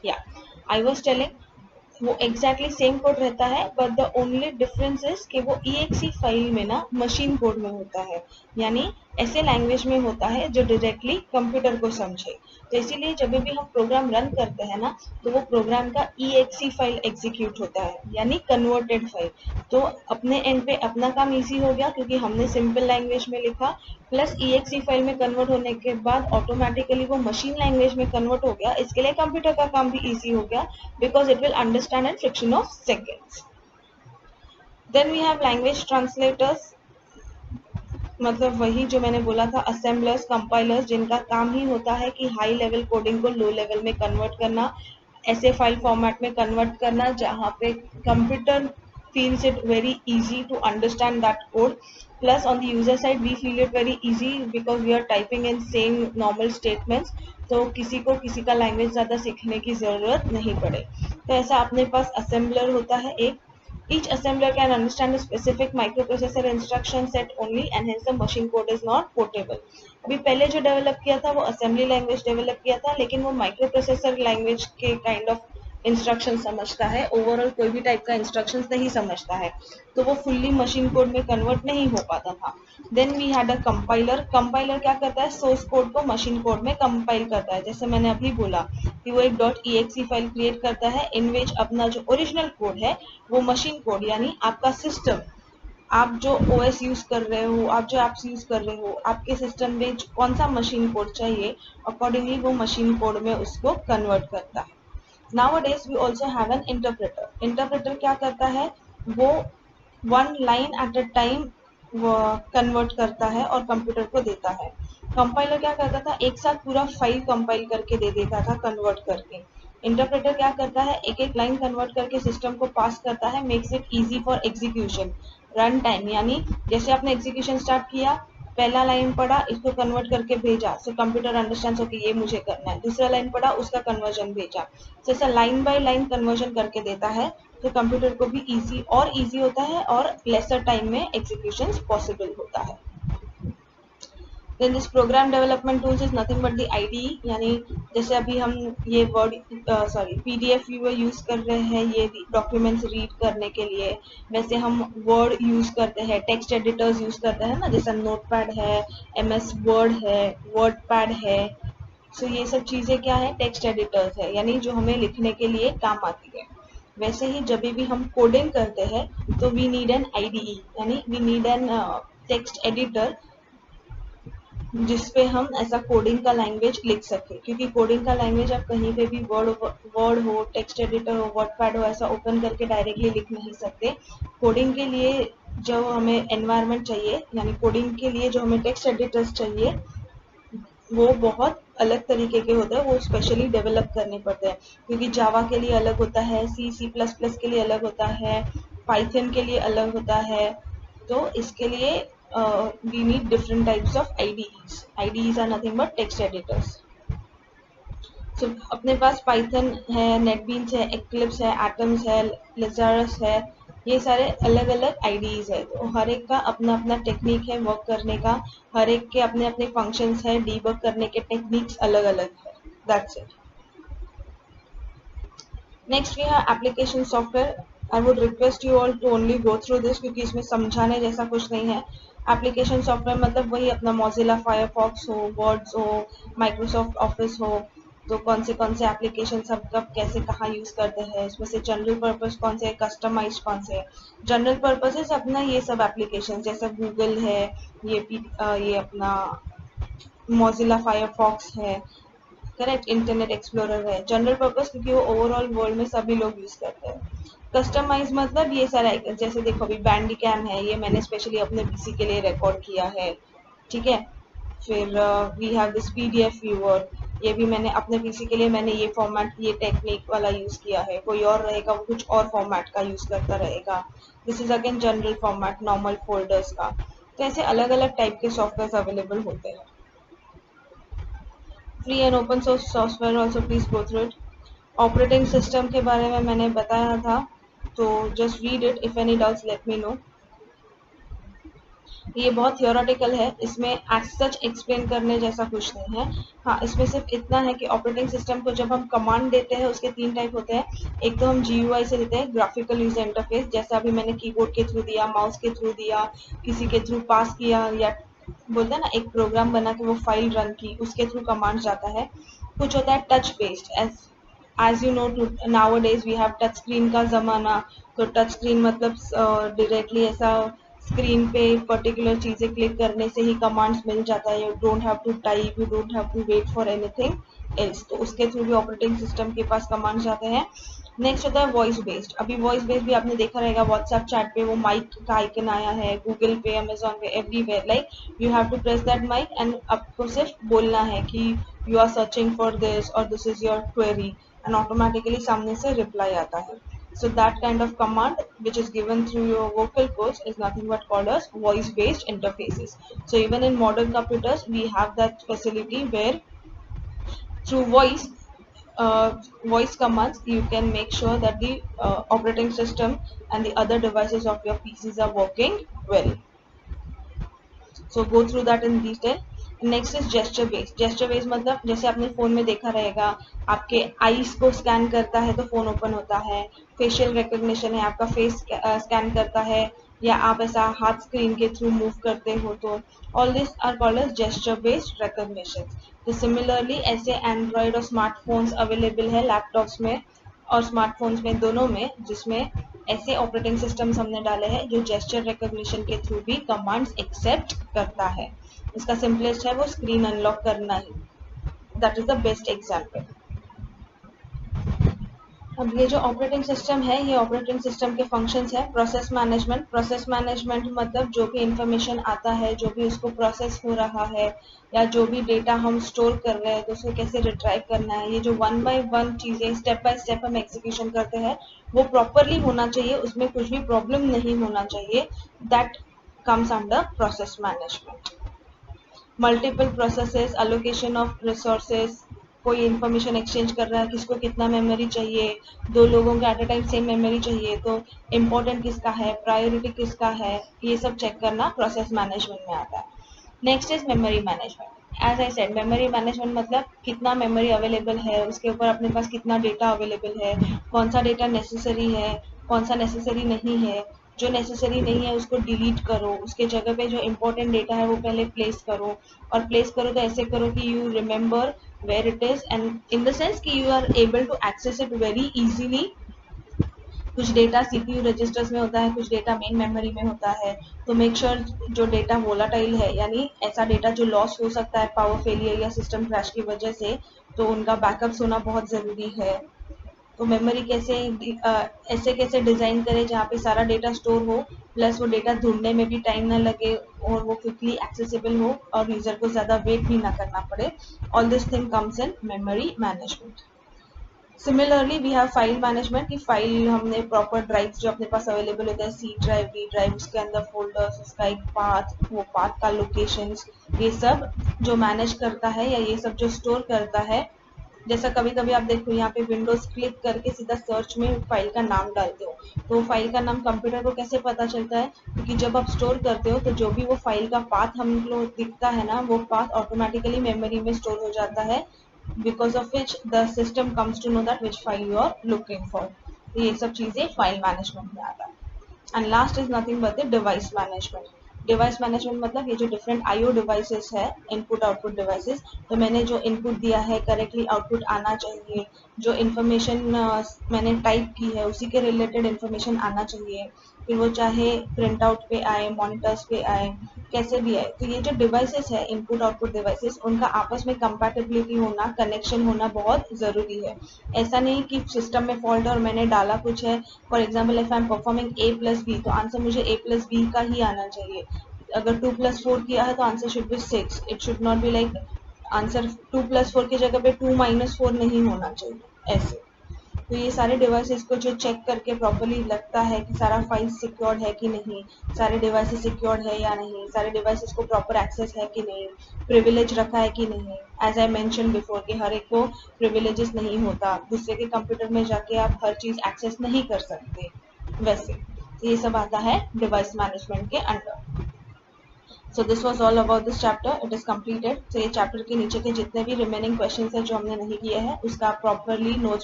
या I was telling, वो exactly same code रहता है, but the only difference is कि वो EXE फाइल में ना मशीन कोड में होता है, यानी ऐसे लैंग्वेज में होता है जो डायरेक्टली कंप्यूटर को समझे। तो इसीलिए जब भी हम प्रोग्राम रन करते हैं ना, तो वो प्रोग्राम का EXE फाइल एग्जीक्यूट होता है, यानी कन्वर्टेड फाइल। तो अपने एंड पे अपना काम इजी हो गया क्योंकि हमने सिंपल लैंग्वेज में लिखा, प्लस EXE फाइल में कन्वर्ट होने के बाद ऑटोमेटिकली वो मशीन लैंग्वेज में कन्वर्ट हो गया। इसके लिए कंप्यूटर का काम भी इजी हो गया, because it will understand in fraction of seconds. Then we have language translators, मतलब वही जो मैंने बोला था, assemblers, compilers, जिनका काम ही होता है कि हाई लेवल कोडिंग को लो लेवल में कन्वर्ट करना, ऐसे फाइल फॉर्मेट में कन्वर्ट करना जहाँ पे computer feels it very easy to understand that code. Plus on the user side we feel it very easy because we are typing in same normal statements, तो किसी को किसी का लैंग्वेज ज़्यादा सीखने की ज़रूरत नहीं पड़े। तो ऐसा अपने पास असेंबलर होता है एक। Each assembler can understand a specific microprocessor instruction set only and hence the machine code is not portable. अभी पहले जो डेवलप किया था वो असेंबली लैंग्वेज डेवलप किया था, लेकिन वो माइक्रो प्रोसेसर लैंग्वेज के काइंड ऑफ इंस्ट्रक्शन समझता है, ओवरऑल कोई भी टाइप का इंस्ट्रक्शंस नहीं समझता है, तो वो फुल्ली मशीन कोड में कन्वर्ट नहीं हो पाता था। Then we had a compiler. Compiler क्या करता है, सोर्स कोड को मशीन कोड में कंपाइल करता है, जैसे मैंने अभी बोला कि वो एक .exe फाइल क्रिएट करता है इन विच अपना जो ओरिजिनल कोड है वो मशीन कोड, यानी आपका सिस्टम, आप जो OS यूज कर रहे हो, आप जो एप्स यूज कर रहे हो, आपके सिस्टम में कौन सा मशीन कोड चाहिए, अकॉर्डिंगली वो मशीन कोड में उसको कन्वर्ट करता है। Nowadays we also have an interpreter. Interpreter क्या करता है, वो one line at a time convert करता है और कंप्यूटर को देता है। कंपाइलर क्या करता था, एक साथ पूरा फाइल कंपाइल करके दे देता था कन्वर्ट करके। इंटरप्रेटर क्या करता है, एक एक लाइन कन्वर्ट करके सिस्टम को पास करता है, makes it easy for execution. Run time, यानी जैसे आपने एग्जीक्यूशन स्टार्ट किया, पहला लाइन पढ़ा, इसको कन्वर्ट करके भेजा, सो कंप्यूटर अंडरस्टैंड्स ओके ये मुझे करना है। दूसरा लाइन पढ़ा, उसका कन्वर्जन भेजा, तो ऐसा लाइन बाय लाइन कन्वर्जन करके देता है, तो कंप्यूटर को भी इजी होता है और लेसर टाइम में एग्जीक्यूशन पॉसिबल होता है। Then this program development tools is nothing but the IDE, यानी जैसे अभी हम ये वर्ड PDF व्यूअर यूज कर रहे हैं ये डॉक्यूमेंट्स रीड करने के लिए, वैसे हम वर्ड यूज करते हैं, टेक्स्ट एडिटर्स यूज करते हैं ना, जैसे नोटपैड है, MS वर्ड है, वर्डपैड है। सो ये सब चीजें क्या है, टेक्स्ट एडिटर्स है, यानी जो हमें लिखने के लिए काम आती है। वैसे ही जब भी हम कोडिंग करते हैं तो वी नीड एन IDE, यानी we need an text editor, जिसपे हम ऐसा कोडिंग का लैंग्वेज लिख सके, क्योंकि कोडिंग का लैंग्वेज आप कहीं पे भी वर्ड हो, टेक्स्ट एडिटर हो, वर्डपैड हो, ऐसा ओपन करके डायरेक्टली लिख नहीं सकते। कोडिंग के लिए जो हमें एनवायरनमेंट चाहिए, यानी कोडिंग के लिए जो हमें टेक्स्ट एडिटर्स चाहिए, वो बहुत अलग तरीके के होते हैं, वो स्पेशली डेवलप करने पड़ते हैं, क्योंकि जावा के लिए अलग होता है, C++ के लिए अलग होता है, पाइथन के लिए अलग होता है। तो इसके लिए we need different types of IDEs. IDEs are nothing but text editors. So अपने पास पाइथन है, नेटबीन्स है, एक्लिप्स है, एटम्स है, लेज़ारस है, ये सारे अलग अलग IDEs है। तो हर एक का अपना अपना टेक्निक है वर्क करने का, हर एक के अपने अपने फंक्शंस है, डीबग करने के टेक्निक्स अलग अलग है। That's it. Next we have application software. I would request you all to only go through this, क्योंकि इसमें समझाने जैसा कुछ नहीं है। एप्लीकेशन सॉफ्टवेयर मतलब वही अपना मोजिला फायरफॉक्स हो, वर्ड्स हो, माइक्रोसॉफ्ट ऑफिस हो, तो कौन से एप्लीकेशन सब कब कैसे कहाँ यूज करते हैं, इसमें से जनरल पर्पस कौन से है, कस्टमाइज कौन से है। जनरल पर्पस अपना ये सब एप्लीकेशन जैसे गूगल है, ये अपना मोजिला फायरफॉक्स है, करेक्ट, इंटरनेट एक्सप्लोरर है। जनरल पर्पस क्योंकि वो ओवरऑल वर्ल्ड में सभी लोग यूज करते हैं। कस्टमाइज मतलब ये सारा, जैसे देखो अभी बैंडी कैम है, ये मैंने स्पेशली अपने PC के लिए रिकॉर्ड किया है, ठीक है। फिर we have this PDF viewer, ये भी मैंने अपने PC के लिए मैंने ये फॉर्मेट, ये टेक्निक वाला यूज किया है, कोई और रहेगा वो कुछ और फॉर्मेट का यूज करता रहेगा। This is again general format normal folders का। तो ऐसे अलग अलग टाइप के सॉफ्टवेयर अवेलेबल होते हैं। Free and open source software also please go through it. Operating system के बारे में मैंने बताया था, तो just read it, if any doubts let me know. ये बहुत थियोरेटिकल है, इसमें एज सच एक्सप्लेन करने जैसा कुछ नहीं है। हाँ, इसमें सिर्फ इतना है कि ऑपरेटिंग सिस्टम को जब हम कमांड देते हैं उसके 3 टाइप होते हैं। एक तो हम GUI से देते हैं, ग्राफिकल यूजर इंटरफेस, जैसा अभी मैंने कीबोर्ड के थ्रू दिया, माउस के थ्रू दिया, किसी के थ्रू पास किया, या बोलते हैं ना एक प्रोग्राम बना के वो फाइल रन की, उसके थ्रू कमांड जाता है। कुछ होता है touch based, as you know nowadays we have touch screen का जमाना। तो टच स्क्रीन मतलब डायरेक्टली ऐसा स्क्रीन पे पर्टिकुलर चीजें क्लिक करने से ही कमांड्स मिल जाता है, you don't have to type, you don't have to wait for anything else. तो उसके थ्रू भी ऑपरेटिंग सिस्टम के पास कमांड्स जाते हैं। नेक्स्ट होता है वॉइस बेस्ड। अभी वॉइस बेस्ड भी आपने देखा रहेगा, व्हाट्सएप चैट पे वो माइक का आइकन आया है, Google Pay, Amazon Pay, everywhere, like you have to press that mic and आपको सिर्फ बोलना है कि you are searching for this और this is your query, and automatically सामने से रिप्लाई आता है। So that kind of command which is given through your vocal cords is nothing but called as voice based interfaces. So even in modern computers we have that facility where through voice commands you can make sure that the operating system and the other devices of your PCs are working well. So go through that in detail. Next is gesture based. Gesture based मतलब जैसे आपने phone में देखा रहेगा, आपके eyes को scan करता है तो फोन ओपन होता है, फेशियल रिकॉग्निशन है, आपका फेस स्कैन करता है, या आप ऐसा हाथ स्क्रीन के थ्रू मूव करते हो, तो all this are called as gesture based recognition. तो सिमिलरली ऐसे एंड्रॉयड और स्मार्टफोन्स अवेलेबल है लैपटॉप्स में और स्मार्टफोन्स में, दोनों में, जिसमें ऐसे ऑपरेटिंग सिस्टम्स हमने डाले हैं जो जेस्चर रिकॉग्निशन के थ्रू भी कमांड्स एक्सेप्ट करता है। इसका सिंपलेस्ट है वो स्क्रीन अनलॉक करना ही, that is the best example. अब ये जो ऑपरेटिंग सिस्टम है, ये ऑपरेटिंग सिस्टम के फंक्शंस है। Process management. प्रोसेस मैनेजमेंट मतलब जो भी इंफॉर्मेशन आता है, जो भी उसको प्रोसेस हो रहा है, या जो भी डेटा हम स्टोर कर रहे हैं तो उसको कैसे रिट्राइव करना है, ये जो वन बाय वन चीजें स्टेप बाय स्टेप हम एग्जीक्यूशन करते हैं, वो प्रॉपरली होना चाहिए, उसमें कुछ भी प्रॉब्लम नहीं होना चाहिए। That comes under process management. Multiple processes, allocation of resources, कोई इंफॉर्मेशन एक्सचेंज कर रहा है, किसको कितना मेमोरी चाहिए, दो लोगों को at a time same memory चाहिए तो इम्पोर्टेंट किसका है, प्रायोरिटी किसका है, ये सब चेक करना प्रोसेस मैनेजमेंट में आता है। Next is memory management. As I said, memory management मतलब कितना मेमोरी अवेलेबल है, उसके ऊपर अपने पास कितना डेटा अवेलेबल है, कौन सा डेटा नेसेसरी है, कौन सा नेसेसरी नहीं है, जो नेसेसरी नहीं है उसको डिलीट करो, उसके जगह पे जो इम्पोर्टेंट डेटा है वो पहले प्लेस करो, और प्लेस करो तो ऐसे करो कि you remember where it is, and in the sense कि you are able to access it very easily. कुछ डेटा सीपीयू रजिस्टर्स में होता है, कुछ डेटा मेन मेमोरी में होता है, तो मेक श्योर जो डेटा वोलाटाइल है, यानी ऐसा डेटा जो लॉस हो सकता है पावर फेलियर या सिस्टम क्रैश की वजह से, तो उनका बैकअप होना बहुत ज़रूरी है। तो मेमोरी कैसे ऐसे कैसे डिज़ाइन करें जहाँ पे सारा डेटा स्टोर हो, प्लस वो डेटा ढूंढने में भी टाइम ना लगे, और वो क्विकली एक्सेसिबल हो, और यूज़र को ज़्यादा वेट भी ना करना पड़े। All this thing comes in memory management. Similarly we have file management, की फाइल हमने प्रॉपर ड्राइव्स जो अपने पास अवेलेबल होता है, सी ड्राइव, डी ड्राइव, उसके अंदर फोल्डर्स, उसका एक पाथ, वो पाथ का लोकेशंस, ये सब जो मैनेज करता है या ये सब जो स्टोर करता है। जैसा कभी कभी आप देखो यहाँ पे विंडोज क्लिक करके सीधा सर्च में फाइल का नाम डालते हो, तो फाइल का नाम कंप्यूटर को कैसे पता चलता है, क्योंकि जब आप स्टोर करते हो तो जो भी वो फाइल का पाथ हम लोग दिखता है ना, वो पाथ ऑटोमेटिकली मेमोरी में स्टोर हो जाता है, because of which the system comes to know that which file you are looking for। तो ये सब चीजें फाइल मैनेजमेंट में आता है। And last is nothing but the device management. Device management मतलब ये जो डिफरेंट आईओ डिवाइसेस है, इनपुट आउटपुट डिवाइसेस, तो मैंने जो इनपुट दिया है करेक्टली आउटपुट आना चाहिए, जो इन्फॉर्मेशन मैंने टाइप की है उसी के रिलेटेड इन्फॉर्मेशन आना चाहिए, फिर वो चाहे प्रिंट आउट पे आए, मॉनिटर्स पे आए, कैसे भी आए। तो ये जो डिवाइसेस है, इनपुट आउटपुट डिवाइसेस, उनका आपस में कंपैटिबिलिटी होना, कनेक्शन होना बहुत ज़रूरी है। ऐसा नहीं कि सिस्टम में फॉल्ट और मैंने डाला कुछ है, for example if I am performing A plus B, तो आंसर मुझे ए प्लस बी का ही आना चाहिए। अगर 2+4 किया है तो answer should be 6, it should not be like answer 2+4 की जगह पे 2-4 नहीं होना चाहिए ऐसे। तो ये सारे डिवाइसेस को जो चेक करके प्रॉपर्ली लगता है कि सारा फाइल सिक्योर्ड है कि नहीं, सारे डिवाइसेस सिक्योर्ड है या नहीं, सारे डिवाइसेस को प्रॉपर एक्सेस है कि नहीं, प्रिविलेज रखा है कि नहीं। एज आई मेंशन बिफोर कि हर एक को प्रिविलेजेस नहीं होता, दूसरे के कंप्यूटर में जाके आप हर चीज़ एक्सेस नहीं कर सकते वैसे। तो ये सब आता है डिवाइस मैनेजमेंट के under. So this was all about this chapter, it is completed. तो ये चैप्टर के नीचे के जितने भी रिमेनिंग क्वेश्चंस हैं जो हमने नहीं किए हैं उसका आप प्रॉपरली नोट्स